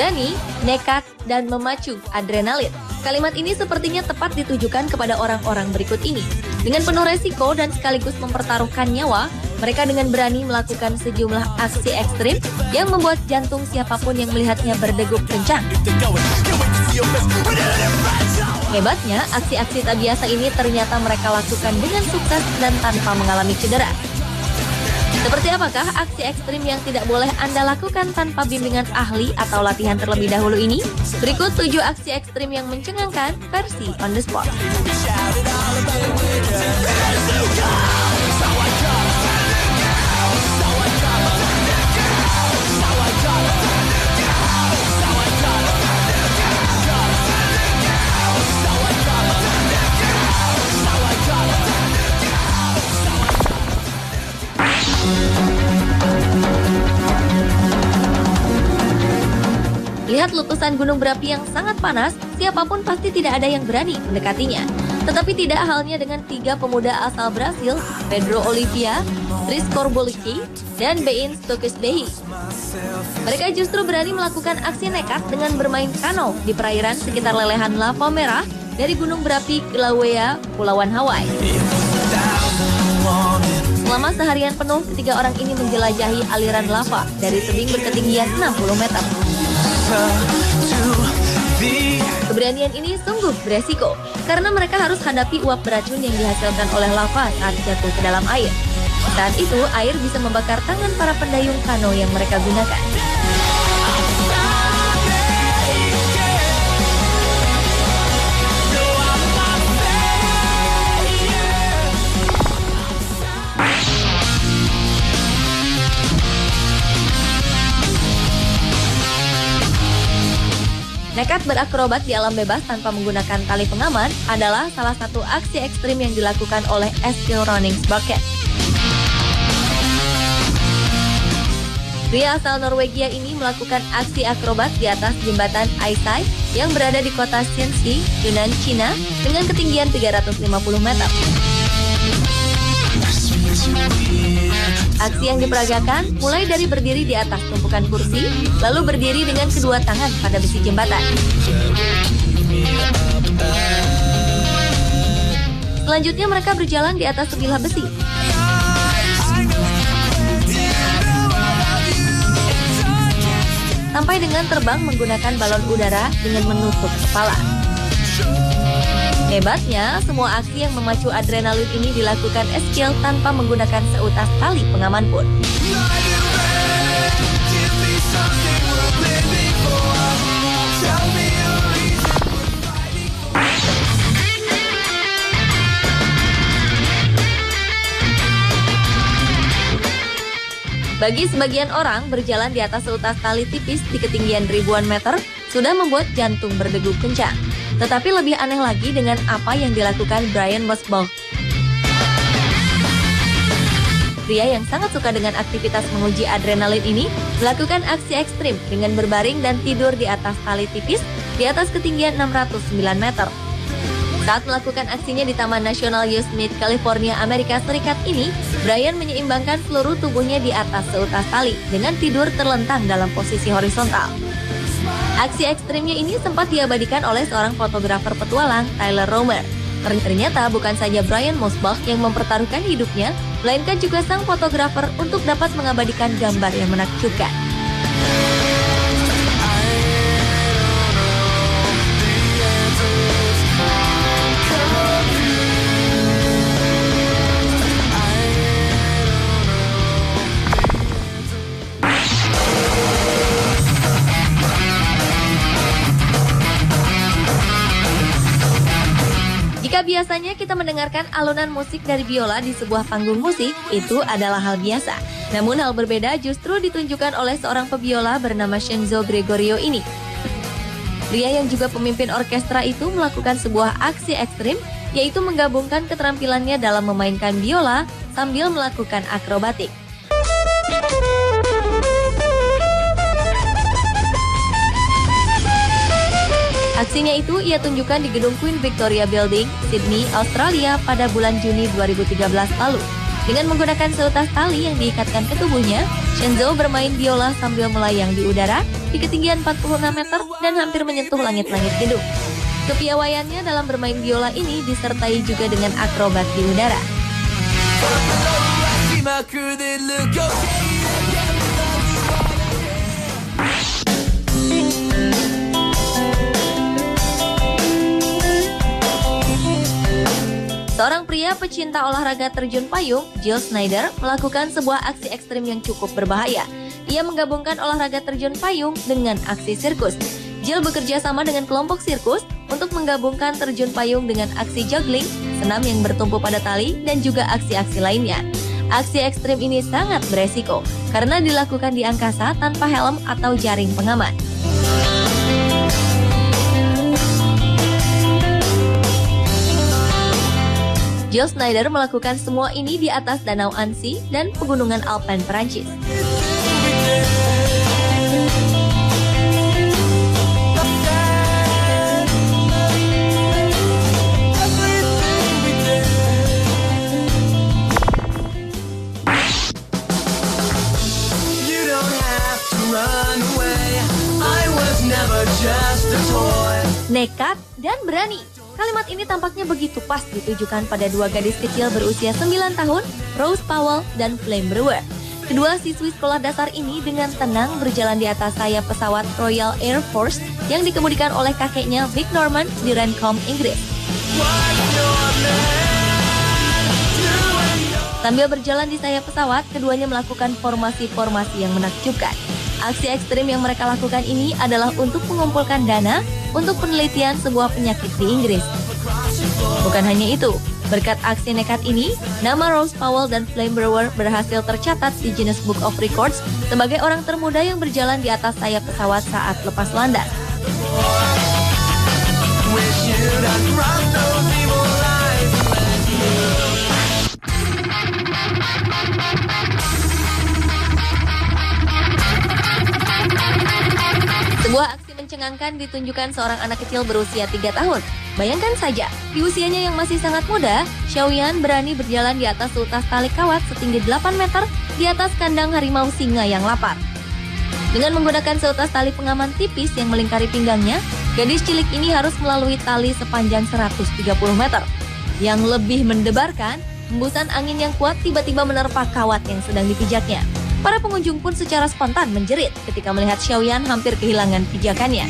berani, nekat, dan memacu adrenalin. Kalimat ini sepertinya tepat ditujukan kepada orang-orang berikut ini. Dengan penuh resiko dan sekaligus mempertaruhkan nyawa, mereka dengan berani melakukan sejumlah aksi ekstrim yang membuat jantung siapapun yang melihatnya berdegup kencang. Hebatnya, aksi-aksi tak biasa ini ternyata mereka lakukan dengan sukses dan tanpa mengalami cedera. Seperti apakah aksi ekstrim yang tidak boleh Anda lakukan tanpa bimbingan ahli atau latihan terlebih dahulu ini? Berikut 7 aksi ekstrim yang mencengangkan versi on the spot. Lihat letusan gunung berapi yang sangat panas, siapapun pasti tidak ada yang berani mendekatinya. Tetapi tidak halnya dengan 3 pemuda asal Brasil, Pedro Oliveira, Tris Corboliki, dan Bein Stokesbehi. Mereka justru berani melakukan aksi nekat dengan bermain kano di perairan sekitar lelehan lava merah dari gunung berapi Kilauea, Pulauan Hawaii. Selama seharian penuh, ketiga orang ini menjelajahi aliran lava dari tebing berketinggian 60 meter. Keberanian ini sungguh beresiko, karena mereka harus hadapi uap beracun yang dihasilkan oleh lava saat jatuh ke dalam air. Saat itu, air bisa membakar tangan para pendayung kano yang mereka gunakan. Nekat berakrobat di alam bebas tanpa menggunakan tali pengaman adalah salah satu aksi ekstrim yang dilakukan oleh Eskil Rønningsbakke. Pria asal Norwegia ini melakukan aksi akrobat di atas jembatan Aisai yang berada di kota Shenxi, Yunnan, Cina dengan ketinggian 350 meter. Aksi yang diperagakan mulai dari berdiri di atas tumpukan kursi, lalu berdiri dengan kedua tangan pada besi jembatan. Selanjutnya mereka berjalan di atas sebilah besi. Sampai dengan terbang menggunakan balon udara dengan menutup kepala. Hebatnya, semua aksi yang memacu adrenalin ini dilakukan Eskil tanpa menggunakan seutas tali pengaman pun. Bagi sebagian orang, berjalan di atas seutas tali tipis di ketinggian ribuan meter sudah membuat jantung berdegup kencang. Tetapi lebih aneh lagi dengan apa yang dilakukan Brian Mosbach. Pria yang sangat suka dengan aktivitas menguji adrenalin ini melakukan aksi ekstrim dengan berbaring dan tidur di atas tali tipis di atas ketinggian 609 meter. Saat melakukan aksinya di Taman Nasional Yosemite, California, Amerika Serikat ini, Brian menyeimbangkan seluruh tubuhnya di atas seutas tali dengan tidur terlentang dalam posisi horizontal. Aksi ekstrimnya ini sempat diabadikan oleh seorang fotografer petualang, Tyler Romer. Ternyata bukan saja Brian Mosbach yang mempertaruhkan hidupnya, melainkan juga sang fotografer untuk dapat mengabadikan gambar yang menakjubkan. Jika biasanya kita mendengarkan alunan musik dari biola di sebuah panggung musik, itu adalah hal biasa. Namun hal berbeda justru ditunjukkan oleh seorang pebiola bernama Shenzo Gregorio ini. Pria yang juga pemimpin orkestra itu melakukan sebuah aksi ekstrim, yaitu menggabungkan keterampilannya dalam memainkan biola sambil melakukan akrobatik. Aksinya itu ia tunjukkan di gedung Queen Victoria Building, Sydney, Australia pada bulan Juni 2013 lalu. Dengan menggunakan seutas tali yang diikatkan ke tubuhnya, Shenzo bermain biola sambil melayang di udara di ketinggian 46 meter dan hampir menyentuh langit-langit gedung. Kepiawaiannya dalam bermain biola ini disertai juga dengan akrobat di udara. Seorang pria pecinta olahraga terjun payung, Jill Snyder, melakukan sebuah aksi ekstrim yang cukup berbahaya. Ia menggabungkan olahraga terjun payung dengan aksi sirkus. Jill bekerja sama dengan kelompok sirkus untuk menggabungkan terjun payung dengan aksi juggling, senam yang bertumpu pada tali, dan juga aksi-aksi lainnya. Aksi ekstrim ini sangat beresiko karena dilakukan di angkasa tanpa helm atau jaring pengaman. Jill Snyder melakukan semua ini di atas Danau Annecy dan pegunungan Alpen Perancis. Nekat dan berani. Kalimat ini tampaknya begitu pas ditujukan pada dua gadis kecil berusia 9 tahun, Rose Powell dan Flame Brewer. Kedua siswi sekolah dasar ini dengan tenang berjalan di atas sayap pesawat Royal Air Force yang dikemudikan oleh kakeknya Vic Norman di Renncombe, Inggris. Sambil berjalan di sayap pesawat, keduanya melakukan formasi-formasi yang menakjubkan. Aksi ekstrim yang mereka lakukan ini adalah untuk mengumpulkan dana untuk penelitian sebuah penyakit di Inggris. Bukan hanya itu, berkat aksi nekat ini, nama Rose Powell dan Flame Brewer berhasil tercatat di Guinness Book of Records sebagai orang termuda yang berjalan di atas sayap pesawat saat lepas landas. Sebuah aksi mencengangkan ditunjukkan seorang anak kecil berusia 3 tahun. Bayangkan saja, di usianya yang masih sangat muda, Xiaoyan berani berjalan di atas seutas tali kawat setinggi 8 meter di atas kandang harimau singa yang lapar. Dengan menggunakan seutas tali pengaman tipis yang melingkari pinggangnya, gadis cilik ini harus melalui tali sepanjang 130 meter. Yang lebih mendebarkan, hembusan angin yang kuat tiba-tiba menerpa kawat yang sedang dipijaknya. Para pengunjung pun secara spontan menjerit ketika melihat Xiaoyan hampir kehilangan pijakannya.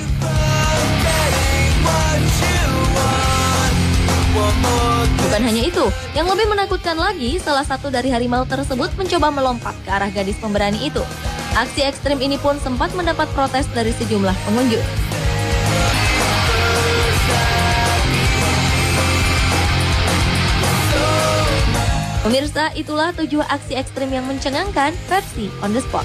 Bukan hanya itu, yang lebih menakutkan lagi, salah satu dari harimau tersebut mencoba melompat ke arah gadis pemberani itu. Aksi ekstrim ini pun sempat mendapat protes dari sejumlah pengunjung. Pemirsa, itulah 7 aksi ekstrim yang mencengangkan versi On The Spot.